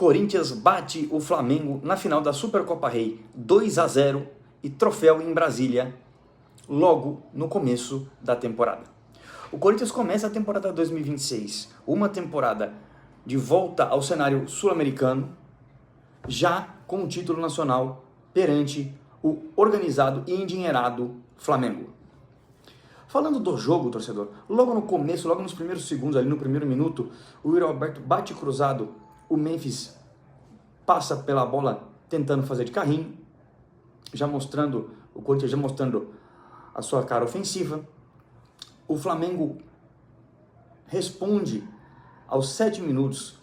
Corinthians bate o Flamengo na final da Supercopa Rei 2-0 e troféu em Brasília logo no começo da temporada. O Corinthians começa a temporada 2026, uma temporada de volta ao cenário sul-americano, já com o título nacional perante o organizado e endinheirado Flamengo. Falando do jogo, torcedor, logo no começo, logo nos primeiros segundos, ali no primeiro minuto, o Yuri Alberto bate cruzado, o Memphis passa pela bola tentando fazer de carrinho, o Corinthians já mostrando a sua cara ofensiva. O Flamengo responde aos 7 minutos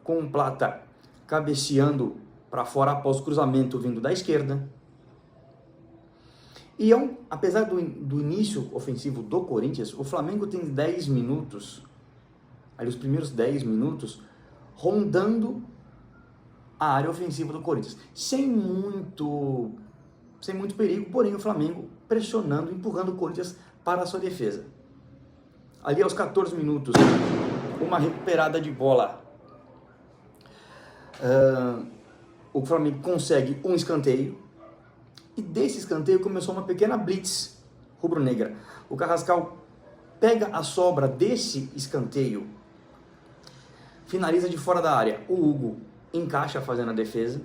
com o Plata cabeceando para fora após o cruzamento vindo da esquerda. E apesar do início ofensivo do Corinthians, o Flamengo tem 10 minutos, ali os primeiros 10 minutos, rondando a área ofensiva do Corinthians, sem muito perigo, porém o Flamengo pressionando, empurrando o Corinthians para a sua defesa. Ali aos 14 minutos, uma recuperada de bola, o Flamengo consegue um escanteio, e desse escanteio começou uma pequena blitz rubro-negra. O Carrascal pega a sobra desse escanteio, finaliza de fora da área, o Hugo encaixa fazendo a defesa,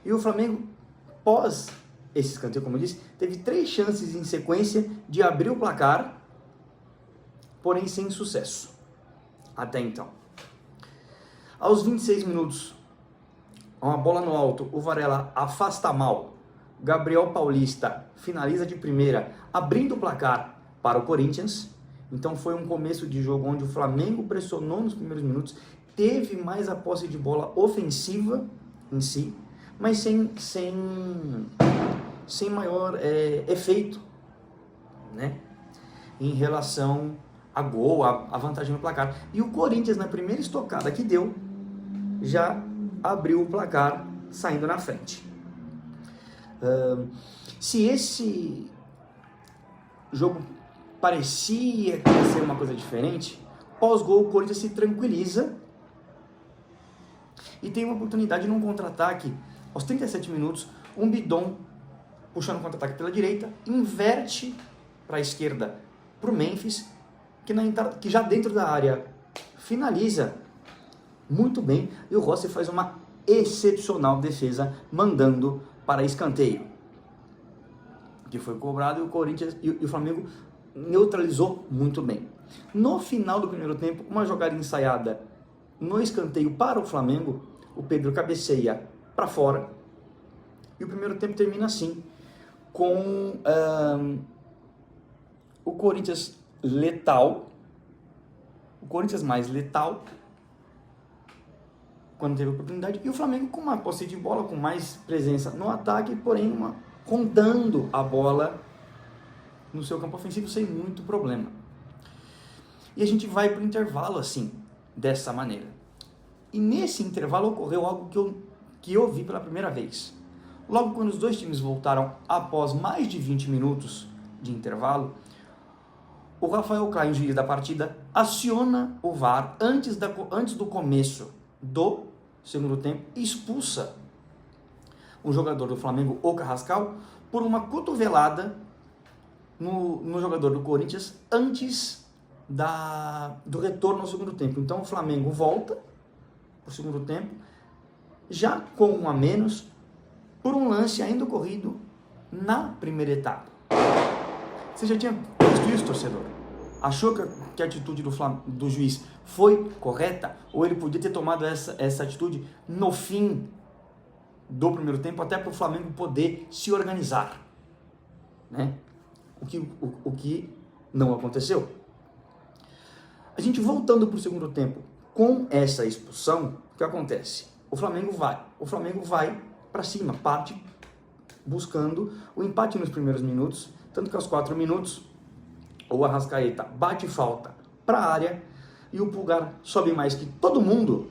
e o Flamengo, pós esse escanteio, como eu disse, teve 3 chances em sequência de abrir o placar, porém sem sucesso, até então. Aos 26 minutos, uma bola no alto, o Varela afasta mal, Gabriel Paulista finaliza de primeira, abrindo o placar para o Corinthians. Então foi um começo de jogo onde o Flamengo pressionou nos primeiros minutos, teve mais a posse de bola ofensiva em si, mas sem maior efeito, né, em relação a gol, a vantagem no placar. E o Corinthians, na primeira estocada que deu, já abriu o placar saindo na frente. Se esse jogo parecia que ia ser uma coisa diferente, pós-gol o Corinthians se tranquiliza e tem uma oportunidade num contra-ataque. Aos 37 minutos, um Bidon puxando o contra-ataque pela direita, inverte para a esquerda para o Memphis, que já dentro da área finaliza muito bem, e o Rossi faz uma excepcional defesa, mandando para escanteio, que foi cobrado, e o Corinthians e o Flamengo neutralizou muito bem. No final do primeiro tempo, uma jogada ensaiada no escanteio para o Flamengo, o Pedro cabeceia para fora, e o primeiro tempo termina assim, com o Corinthians letal, o Corinthians mais letal, quando teve a oportunidade, e o Flamengo com uma posse de bola, com mais presença no ataque, porém rondando a bola no seu campo ofensivo sem muito problema. E a gente vai para o intervalo assim, dessa maneira. E nesse intervalo ocorreu algo que eu vi pela primeira vez. Logo quando os dois times voltaram após mais de 20 minutos de intervalo, o Rafael Klein, juiz da partida, aciona o VAR antes do começo do segundo tempo, expulsa um jogador do Flamengo, o Carrascal, por uma cotovelada no jogador do Corinthians antes do retorno ao segundo tempo. Então o Flamengo volta para o segundo tempo, já com 1 a menos, por um lance ainda ocorrido na primeira etapa. Você já tinha visto isso, torcedor? Achou que a atitude do juiz foi correta? Ou ele podia ter tomado essa atitude no fim do primeiro tempo, até para o Flamengo poder se organizar, né? O que não aconteceu. A gente voltando para o segundo tempo, com essa expulsão, o que acontece? O Flamengo vai para cima, parte buscando o empate nos primeiros minutos, tanto que aos 4 minutos, o Arrascaeta bate falta para a área e o Pulgar sobe mais que todo mundo,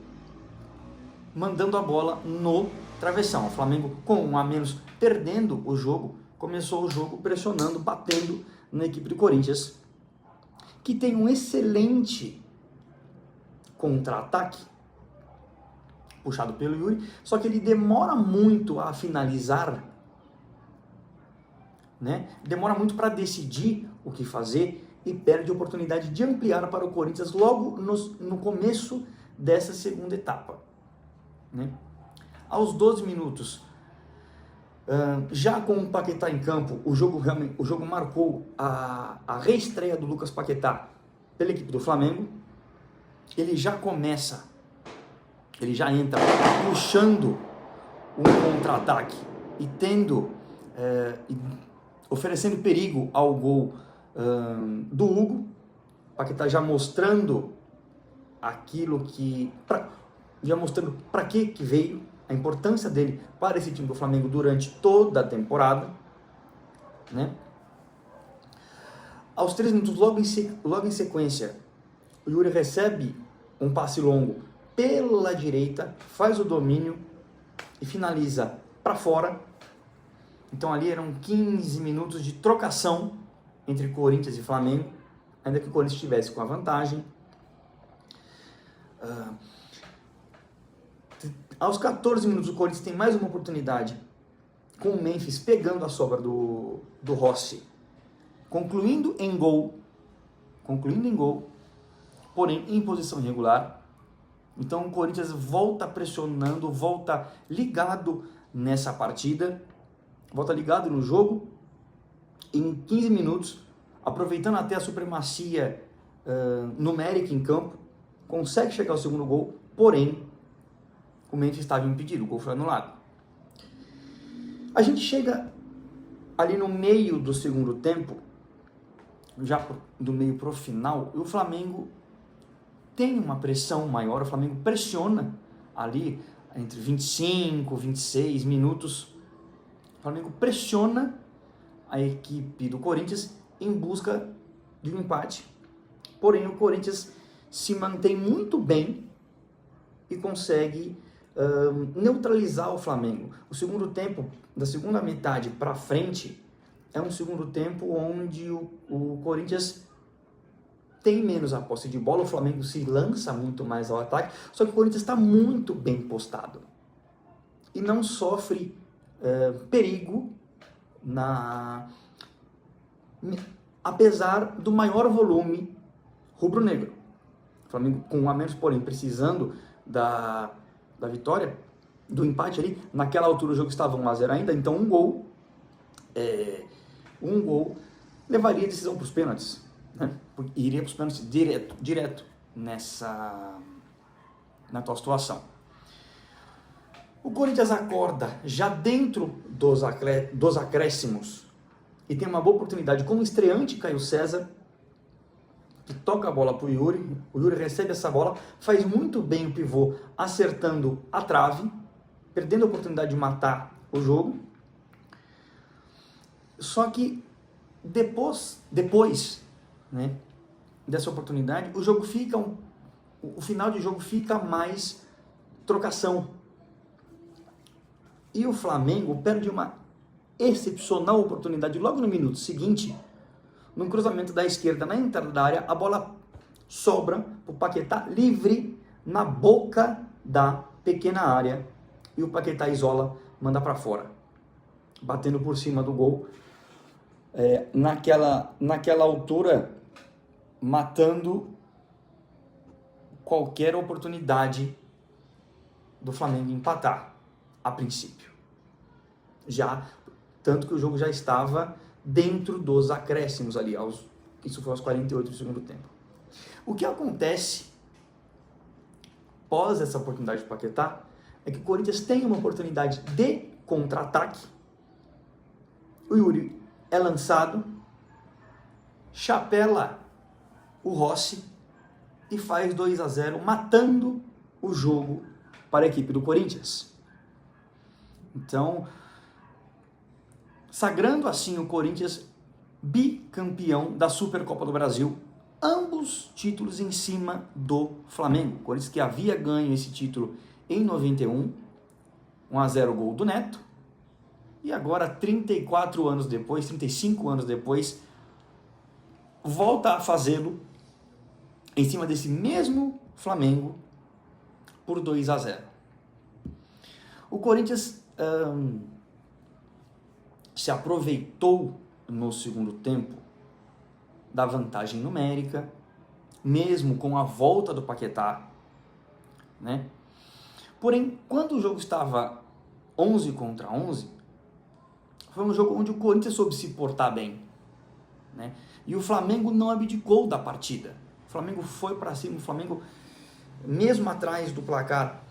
mandando a bola no travessão. O Flamengo, com 1 a menos, perdendo o jogo, começou o jogo pressionando, batendo na equipe do Corinthians, que tem um excelente contra-ataque, puxado pelo Yuri, só que ele demora muito a finalizar, né? Demora muito para decidir o que fazer e perde a oportunidade de ampliar para o Corinthians logo no começo dessa segunda etapa, né? Aos 12 minutos, já com o Paquetá em campo, o jogo marcou a reestreia do Lucas Paquetá pela equipe do Flamengo. Ele já entra puxando um contra-ataque e oferecendo perigo ao gol do Hugo. Paquetá já mostrando já mostrando para que veio, a importância dele para esse time do Flamengo durante toda a temporada, né? Aos 3 minutos, logo em sequência, o Yuri recebe um passe longo pela direita, faz o domínio e finaliza para fora. Então ali eram 15 minutos de trocação entre Corinthians e Flamengo, ainda que o Corinthians estivesse com a vantagem. Aos 14 minutos, o Corinthians tem mais uma oportunidade com o Memphis pegando a sobra do Rossi, concluindo em gol, porém em posição irregular. Então o Corinthians volta pressionando, volta ligado nessa partida, volta ligado no jogo. Em 15 minutos, aproveitando até a supremacia numérica em campo, consegue chegar ao segundo gol, porém o Memphis estava impedido, o gol foi anulado. A gente chega ali no meio do segundo tempo, já do meio para o final, e o Flamengo tem uma pressão maior, o Flamengo pressiona ali entre 25 e 26 minutos, o Flamengo pressiona a equipe do Corinthians em busca de um empate, porém o Corinthians se mantém muito bem e consegue neutralizar o Flamengo. O segundo tempo, da segunda metade para frente, é um segundo tempo onde o Corinthians tem menos a posse de bola, o Flamengo se lança muito mais ao ataque, só que o Corinthians está muito bem postado e não sofre perigo apesar do maior volume rubro-negro. O Flamengo com um a menos, porém precisando da vitória, do empate ali. Naquela altura o jogo estava 1-0 ainda, então um gol levaria a decisão para os pênaltis, né? Iria para os pênaltis direto na tua situação. O Corinthians acorda já dentro dos acréscimos e tem uma boa oportunidade com o estreante Caio César, que toca a bola para o Yuri recebe essa bola, faz muito bem o pivô acertando a trave, perdendo a oportunidade de matar o jogo. Só que depois, né, dessa oportunidade, o final de jogo fica mais trocação. E o Flamengo perde uma excepcional oportunidade logo no minuto seguinte, num cruzamento da esquerda na entrada da área, a bola sobra para o Paquetá livre na boca da pequena área e o Paquetá isola, manda para fora, batendo por cima do gol, naquela altura, matando qualquer oportunidade do Flamengo empatar, a princípio. Tanto que o jogo já estava dentro dos acréscimos ali, isso foi aos 48 do segundo tempo. O que acontece após essa oportunidade de Paquetá é que o Corinthians tem uma oportunidade de contra-ataque, o Yuri é lançado, chapela o Rossi e faz 2-0, matando o jogo para a equipe do Corinthians. Então, sagrando assim o Corinthians bicampeão da Supercopa do Brasil, ambos títulos em cima do Flamengo. O Corinthians que havia ganho esse título em 91, 1-0 gol do Neto, e agora 35 anos depois, volta a fazê-lo em cima desse mesmo Flamengo por 2-0. O Corinthians se aproveitou no segundo tempo da vantagem numérica, mesmo com a volta do Paquetá, né? Porém, quando o jogo estava 11 contra 11, foi um jogo onde o Corinthians soube se portar bem, né? E o Flamengo não abdicou da partida. O Flamengo foi para cima, o Flamengo, mesmo atrás do placar,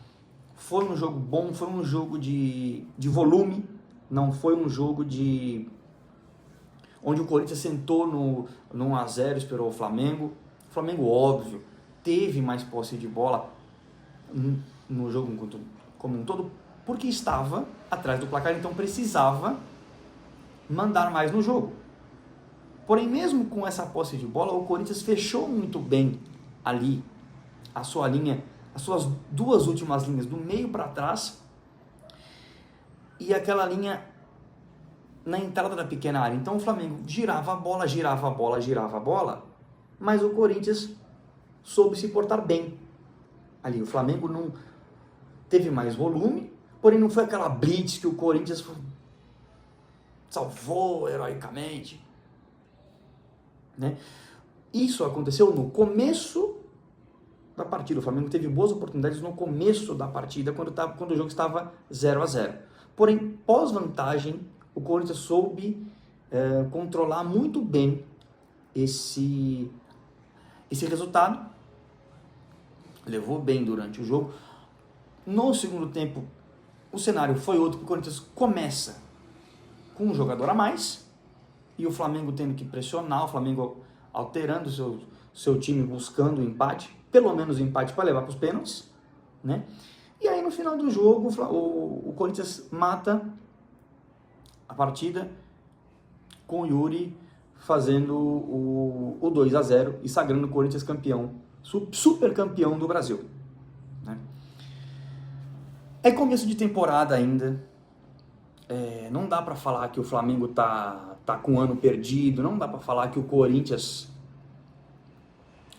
foi um jogo bom, foi um jogo de volume, não foi um jogo onde o Corinthians sentou no 1-0, esperou o Flamengo. O Flamengo, óbvio, teve mais posse de bola no jogo como um todo, porque estava atrás do placar, então precisava mandar mais no jogo. Porém, mesmo com essa posse de bola, o Corinthians fechou muito bem ali a sua linha, as suas duas últimas linhas, do meio para trás, e aquela linha na entrada da pequena área. Então o Flamengo girava a bola, mas o Corinthians soube se portar bem. Ali o Flamengo não teve mais volume, porém não foi aquela blitz que o Corinthians salvou heroicamente, né? Isso aconteceu no começo da partida. O Flamengo teve boas oportunidades no começo da partida, quando o jogo estava 0-0. Porém, pós-vantagem, o Corinthians soube controlar muito bem esse resultado, levou bem durante o jogo. No segundo tempo, o cenário foi outro, porque o Corinthians começa com um jogador a mais, e o Flamengo tendo que pressionar, o Flamengo alterando seu time, buscando o empate, pelo menos o empate para levar para os pênaltis, né? E aí no final do jogo, o Corinthians mata a partida com o Yuri fazendo o 2-0 e sagrando o Corinthians campeão, super campeão do Brasil, né? É começo de temporada ainda, não dá para falar que o Flamengo tá com um ano perdido, não dá para falar que o Corinthians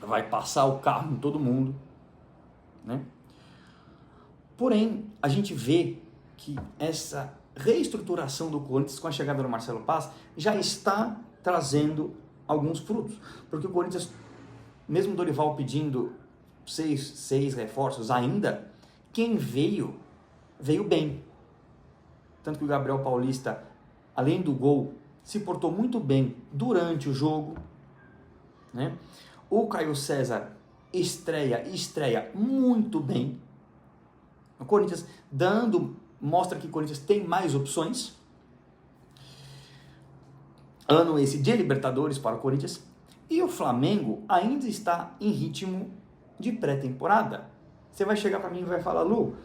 vai passar o carro em todo mundo, né? Porém, a gente vê que essa reestruturação do Corinthians com a chegada do Marcelo Paz já está trazendo alguns frutos, porque o Corinthians, mesmo o Dorival pedindo seis reforços ainda, quem veio bem. Tanto que o Gabriel Paulista, além do gol, se portou muito bem durante o jogo, né? O Caio César estreia muito bem. O Corinthians mostra que o Corinthians tem mais opções. Ano esse de Libertadores para o Corinthians. E o Flamengo ainda está em ritmo de pré-temporada. Você vai chegar para mim e vai falar: Lu,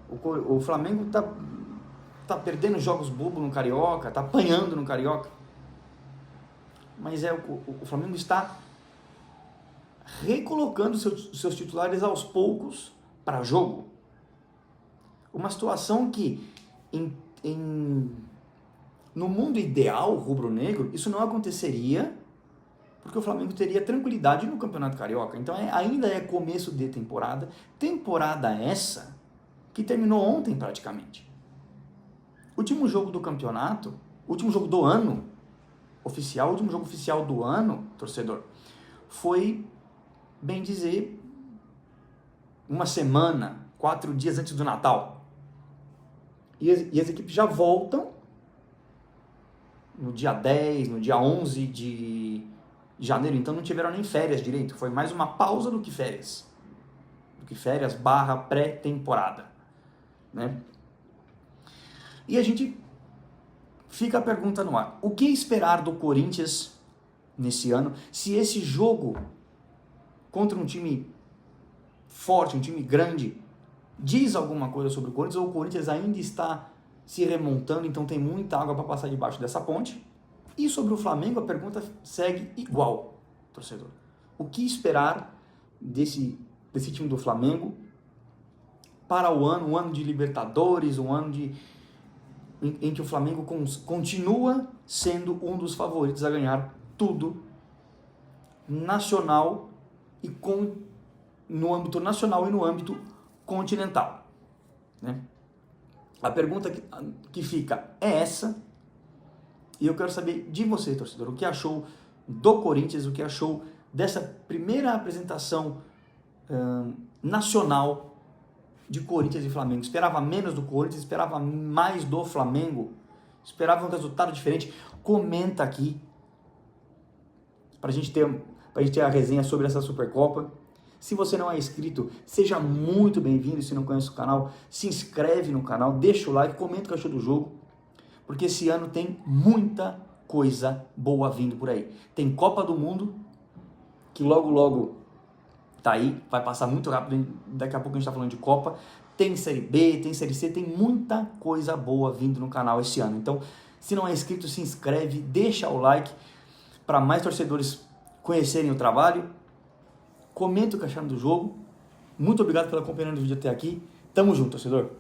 o Flamengo tá perdendo jogos bobo no Carioca, tá apanhando no Carioca. Mas o Flamengo está recolocando seus titulares aos poucos para jogo. Uma situação que no mundo ideal rubro-negro isso não aconteceria, porque o Flamengo teria tranquilidade no Campeonato Carioca. Então ainda é começo de temporada essa que terminou ontem praticamente. O último jogo do campeonato, o último jogo do ano oficial, o último jogo oficial do ano, torcedor, foi, bem dizer, uma semana, 4 dias antes do Natal. E as equipes já voltam no dia 10, no dia 11 de janeiro, então não tiveram nem férias direito, foi mais uma pausa do que férias / pré-temporada, né? E a gente fica a pergunta no ar: o que esperar do Corinthians nesse ano, se esse jogo contra um time forte, um time grande, diz alguma coisa sobre o Corinthians, ou o Corinthians ainda está se remontando, então tem muita água para passar debaixo dessa ponte? E sobre o Flamengo, a pergunta segue igual, torcedor. O que esperar desse time do Flamengo para o ano, um ano de Libertadores, um ano em que o Flamengo continua sendo um dos favoritos a ganhar tudo nacional e no âmbito nacional e no âmbito continental, né? A pergunta que fica é essa, e eu quero saber de você, torcedor, o que achou do Corinthians, o que achou dessa primeira apresentação nacional de Corinthians e Flamengo. Esperava menos do Corinthians, esperava mais do Flamengo, esperava um resultado diferente. Comenta aqui pra gente ter a resenha sobre essa Supercopa. Se você não é inscrito, seja muito bem-vindo. Se não conhece o canal, se inscreve no canal, deixa o like, comenta o que achou do jogo, porque esse ano tem muita coisa boa vindo por aí. Tem Copa do Mundo, que logo tá aí, vai passar muito rápido, daqui a pouco a gente tá falando de Copa. Tem Série B, tem Série C, tem muita coisa boa vindo no canal esse ano. Então, se não é inscrito, se inscreve, deixa o like para mais torcedores conhecerem o trabalho. Comenta o que acharam do jogo. Muito obrigado pela companhia do vídeo até aqui. Tamo junto, torcedor.